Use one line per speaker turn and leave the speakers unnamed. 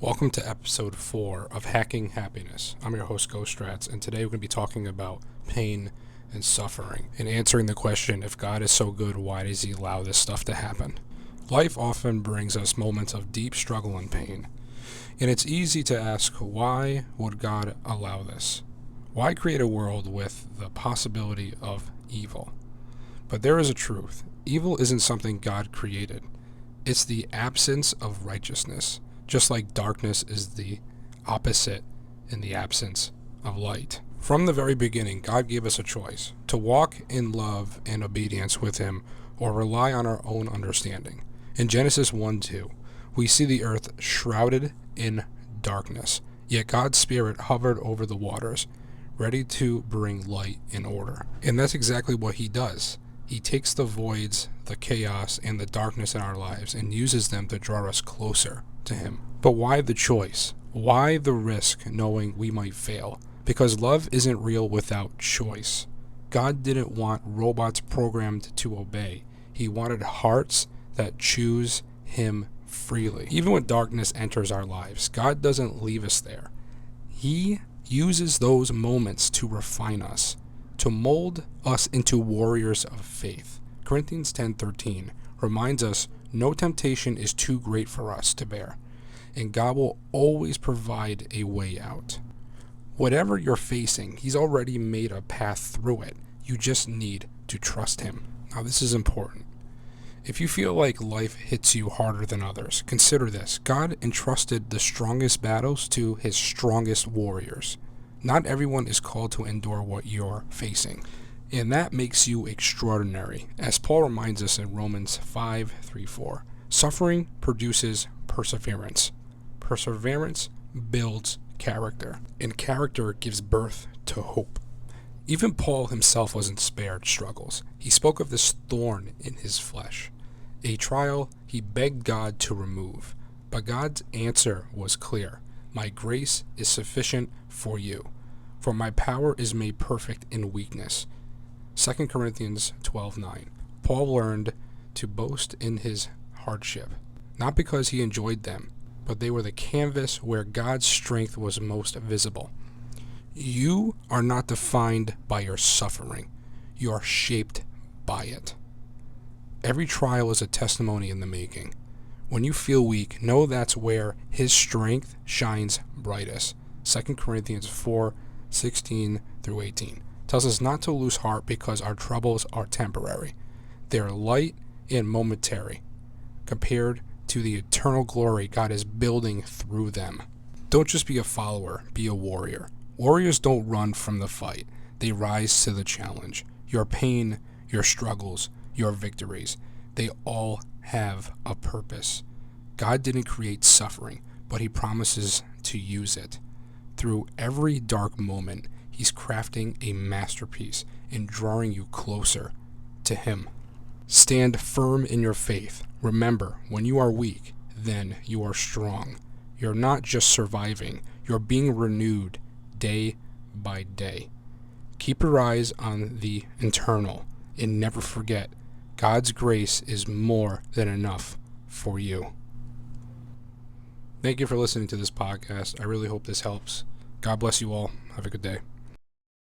Welcome to episode 4 of Hacking Happiness. I'm your host, Ghost Strats, and today we're going to be talking about pain and suffering and answering the question, if God is so good, why does he allow this stuff to happen? Life often brings us moments of deep struggle and pain, and it's easy to ask, why would God allow this? Why create a world with the possibility of evil? But there is a truth. Evil isn't something God created. It's the absence of righteousness. Just like darkness is the opposite in the absence of light. From the very beginning, God gave us a choice to walk in love and obedience with him or rely on our own understanding. In Genesis 1:2, we see the earth shrouded in darkness, yet God's Spirit hovered over the waters, ready to bring light and order. And that's exactly what he does. He takes the voids, the chaos, and the darkness in our lives and uses them to draw us closer to him. But why the choice? Why the risk knowing we might fail? Because love isn't real without choice. God didn't want robots programmed to obey. He wanted hearts that choose him freely. Even when darkness enters our lives, God doesn't leave us there. He uses those moments to refine us, to mold us into warriors of faith. Corinthians 10:13 reminds us no temptation is too great for us to bear, and God will always provide a way out. Whatever you're facing, he's already made a path through it. You just need to trust him. Now, this is important. If you feel like life hits you harder than others, consider this. God entrusted the strongest battles to his strongest warriors. Not everyone is called to endure what you're facing, and that makes you extraordinary. As Paul reminds us in Romans 5:3-4, suffering produces perseverance. Perseverance builds character, and character gives birth to hope. Even Paul himself wasn't spared struggles. He spoke of this thorn in his flesh, a trial he begged God to remove. But God's answer was clear. My grace is sufficient for you, for my power is made perfect in weakness. 2 Corinthians 12:9. Paul learned to boast in his hardship, not because he enjoyed them, but they were the canvas where God's strength was most visible. You are not defined by your suffering. You are shaped by it. Every trial is a testimony in the making. When you feel weak, know that's where his strength shines brightest. 2 Corinthians 4:16-18 tells us not to lose heart because our troubles are temporary. They are light and momentary compared to the eternal glory God is building through them. Don't just be a follower, be a warrior. Warriors don't run from the fight. They rise to the challenge. Your pain, your struggles, your victories, they all have a purpose. God didn't create suffering, but he promises to use it. Through every dark moment, he's crafting a masterpiece and drawing you closer to him. Stand firm in your faith. Remember, when you are weak, then you are strong. You're not just surviving, you're being renewed day by day. Keep your eyes on the eternal and never forget, God's grace is more than enough for you. Thank you for listening to this podcast. I really hope this helps. God bless you all. Have a good day.